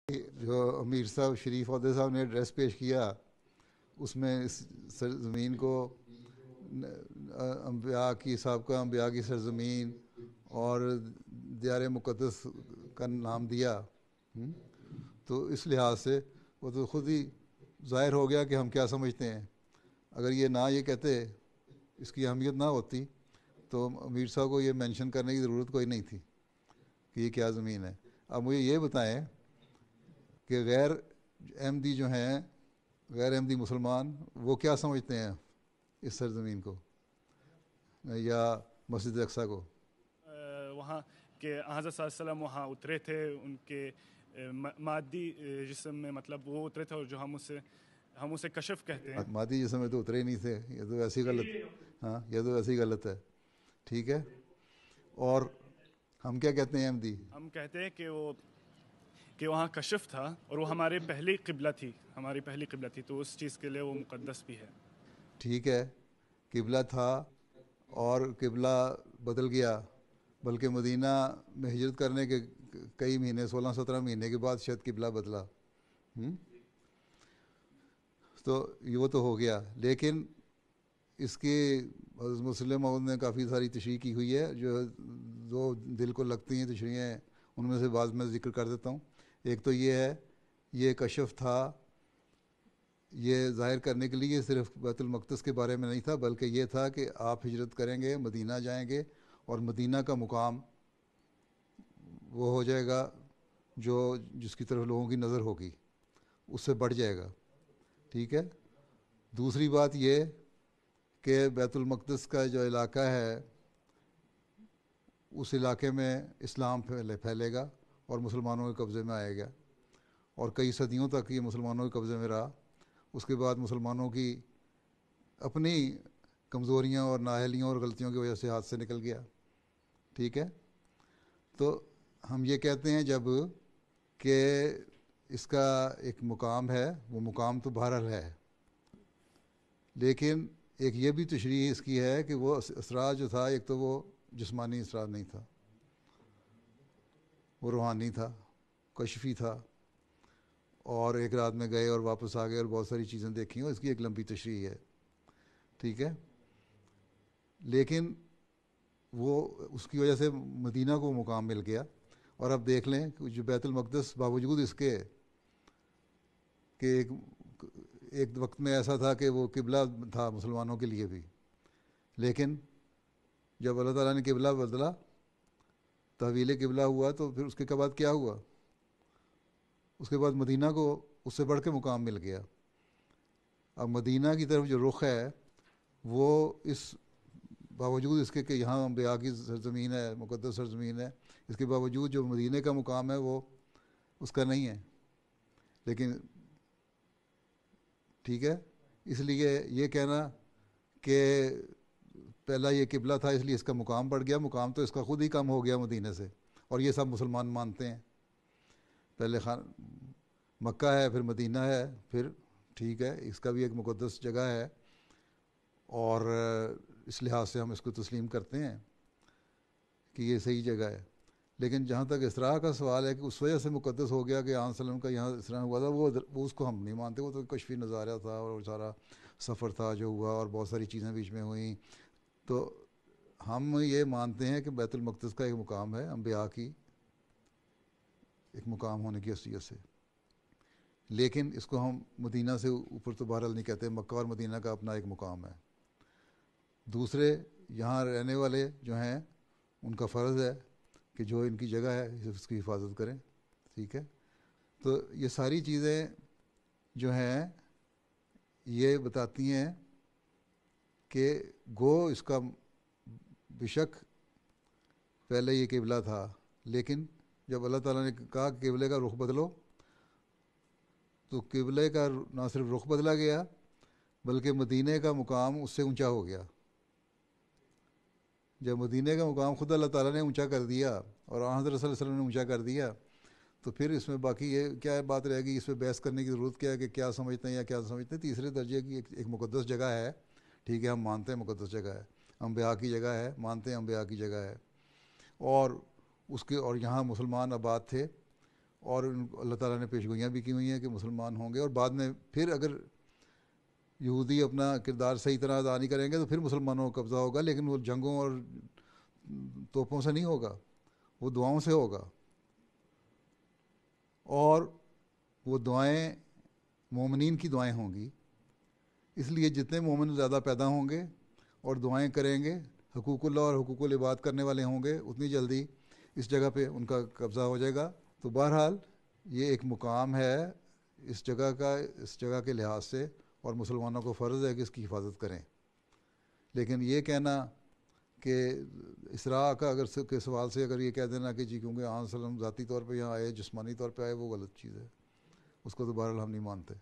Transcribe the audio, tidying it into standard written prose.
جو امیر صاحب شریف عہدے صاحب نے ایڈریس پیش کیا اس میں اس سرزمین کو انبیاء کی سابقہ انبیاء کی سرزمین اور دیار مقدس کا نام دیا. تو اس لحاظ سے وہ تو خود ہی ظاہر ہو گیا کہ ہم کیا سمجھتے ہیں. اگر یہ نہ یہ کہتے، اس کی اہمیت نہ ہوتی، تو امیر صاحب کو یہ مینشن کرنے کی ضرورت کوئی نہیں تھی کہ یہ کیا زمین ہے. اب مجھے یہ بتائیں کہ غیر احمدی جو ہیں، غیر احمدی مسلمان، وہ کیا سمجھتے ہیں اس سرزمین کو یا مسجد اقصیٰ کو؟ وہاں کہ حضرت صلی اللہ علیہ وسلم وہاں اترے تھے ان کے مادی جسم میں، مطلب وہ اترے تھے، اور جو ہم اسے کشف کہتے ہیں. مادی جسم میں تو اترے ہی نہیں تھے، یہ تو ایسی غلط. ہاں، یہ تو ایسی غلط ہے. ٹھیک ہے. اور ہم کیا کہتے ہیں احمدی؟ ہم کہتے ہیں کہ وہاں کشف تھا، اور وہ ہماری پہلی قبلہ تھی، تو اس چیز کے لیے وہ مقدس بھی ہے. ٹھیک ہے، قبلہ تھا اور قبلہ بدل گیا، بلکہ مدینہ میں ہجرت کرنے کے کئی مہینے، 16-17 مہینے کے بعد شاید قبلہ بدلا. تو وہ تو ہو گیا. لیکن اس کی حضرت مسلم موعود نے کافی ساری تشریح کی ہوئی ہے، جو دل کو لگتی ہیں تشریحیں، ان میں سے بعض میں ذکر کر دیتا ہوں. ایک تو یہ ہے، یہ کشف تھا، یہ ظاہر کرنے کے لیے صرف بیت المقدس کے بارے میں نہیں تھا، بلکہ یہ تھا کہ آپ ہجرت کریں گے، مدینہ جائیں گے، اور مدینہ کا مقام وہ ہو جائے گا جس کی طرف لوگوں کی نظر ہوگی، اس سے بڑھ جائے گا. ٹھیک ہے. دوسری بات یہ کہ بیت المقدس کا جو علاقہ ہے، اس علاقے میں اسلام پھیلے گا اور مسلمانوں کے قبضے میں آئے گا، اور کئی صدیوں تک یہ مسلمانوں کے قبضے میں رہا. اس کے بعد مسلمانوں کی اپنی کمزوریاں اور نااہلیوں اور غلطیوں کی وجہ سے ہاتھ سے نکل گیا. ٹھیک ہے. تو ہم یہ کہتے ہیں جب کہ اس کا ایک مقام ہے، وہ مقام تو بہرحال ہے، لیکن ایک یہ بھی تشریح اس کی ہے کہ وہ اسرار جو تھا، ایک تو وہ جسمانی اسرار نہیں تھا، وہ روحانی تھا، کشفی تھا، اور ایک رات میں گئے اور واپس آ گئے اور بہت ساری چیزیں دیکھی ہیں، اس کی ایک لمبی تشریح ہے. ٹھیک ہے. لیکن وہ اس کی وجہ سے مدینہ کو مقام مل گیا. اور اب دیکھ لیں کہ جو بیت المقدس باوجود اس کے کہ ایک وقت میں ایسا تھا کہ وہ قبلہ تھا مسلمانوں کے لیے بھی، لیکن جب اللہ تعالیٰ نے قبلہ بدلا، تحویل قبلہ ہوا، تو پھر اس کے بعد کیا ہوا؟ اس کے بعد مدینہ کو اس سے بڑھ کے مقام مل گیا. اب مدینہ کی طرف جو رخ ہے، وہ اس باوجود اس کے کہ یہاں انبیاء کی سرزمین ہے، مقدس سرزمین ہے، اس کے باوجود جو مدینہ کا مقام ہے وہ اس کا نہیں ہے. لیکن ٹھیک ہے، اس لیے یہ کہنا کہ پہلا یہ قبلہ تھا اس لیے اس کا مقام بڑھ گیا، مقام تو اس کا خود ہی کم ہو گیا مدینہ سے، اور یہ سب مسلمان مانتے ہیں. پہلے مکہ ہے، پھر مدینہ ہے، پھر ٹھیک ہے، اس کا بھی ایک مقدس جگہ ہے، اور اس لحاظ سے ہم اس کو تسلیم کرتے ہیں کہ یہ صحیح جگہ ہے. لیکن جہاں تک اسراء کا سوال ہے کہ اس وجہ سے مقدس ہو گیا کہ آن وسلم کا یہاں اسراء ہوا تھا، وہ اس کو ہم نہیں مانتے. وہ تو کشفی نظارہ تھا اور سارا سفر تھا جو ہوا، اور بہت ساری چیزیں بیچ میں ہوئیں. تو ہم یہ مانتے ہیں کہ بیت المقدس کا ایک مقام ہے انبیاء کی ایک مقام ہونے کی حیثیت سے، لیکن اس کو ہم مدینہ سے اوپر تو بہرحال نہیں کہتے. مکہ اور مدینہ کا اپنا ایک مقام ہے. دوسرے یہاں رہنے والے جو ہیں، ان کا فرض ہے کہ جو ان کی جگہ ہے اس کی حفاظت کریں. ٹھیک ہے. تو یہ ساری چیزیں جو ہیں یہ بتاتی ہیں کہ گو اس کا بشک پہلے یہ قبلہ تھا، لیکن جب اللہ تعالیٰ نے کہا کہ قبلے کا رخ بدلو، تو قبلے کا نہ صرف رخ بدلا گیا بلکہ مدینہ کا مقام اس سے اونچا ہو گیا. جب مدینہ کا مقام خود اللہ تعالیٰ نے اونچا کر دیا اور حضرت صلی اللہ علیہ وسلم نے اونچا کر دیا، تو پھر اس میں باقی یہ کیا بات رہے گی؟ اس پہ بحث کرنے کی ضرورت کیا ہے کہ کیا سمجھتے ہیں یا کیا سمجھتے ہیں. تیسرے درجے کی ایک مقدس جگہ ہے. ٹھیک ہے، ہم مانتے ہیں مقدس جگہ ہے، انبیاء کی جگہ ہے، مانتے ہیں انبیاء کی جگہ ہے، اور اس کے اور یہاں مسلمان آباد تھے، اور اللہ تعالیٰ نے پیشگوئیاں بھی کی ہوئی ہیں کہ مسلمان ہوں گے، اور بعد میں پھر اگر یہودی اپنا کردار صحیح طرح ادا نہیں کریں گے تو پھر مسلمانوں کا قبضہ ہوگا، لیکن وہ جنگوں اور توپوں سے نہیں ہوگا، وہ دعاؤں سے ہوگا، اور وہ دعائیں مومنین کی دعائیں ہوں گی۔ اس لیے جتنے مومن زیادہ پیدا ہوں گے اور دعائیں کریں گے، حقوق اللہ اور حقوق العباد کرنے والے ہوں گے، اتنی جلدی اس جگہ پہ ان کا قبضہ ہو جائے گا۔ تو بہرحال یہ ایک مقام ہے اس جگہ کا، اس جگہ کے لحاظ سے، اور مسلمانوں کو فرض ہے کہ اس کی حفاظت کریں۔ لیکن یہ کہنا کہ اسراء کا اگر کے سوال سے اگر یہ کہہ دینا کہ جی کیونکہ آن وسلم ذاتی طور پہ یہاں آئے، جسمانی طور پہ آئے، وہ غلط چیز ہے، اس کو تو بہرحال ہم نہیں مانتے۔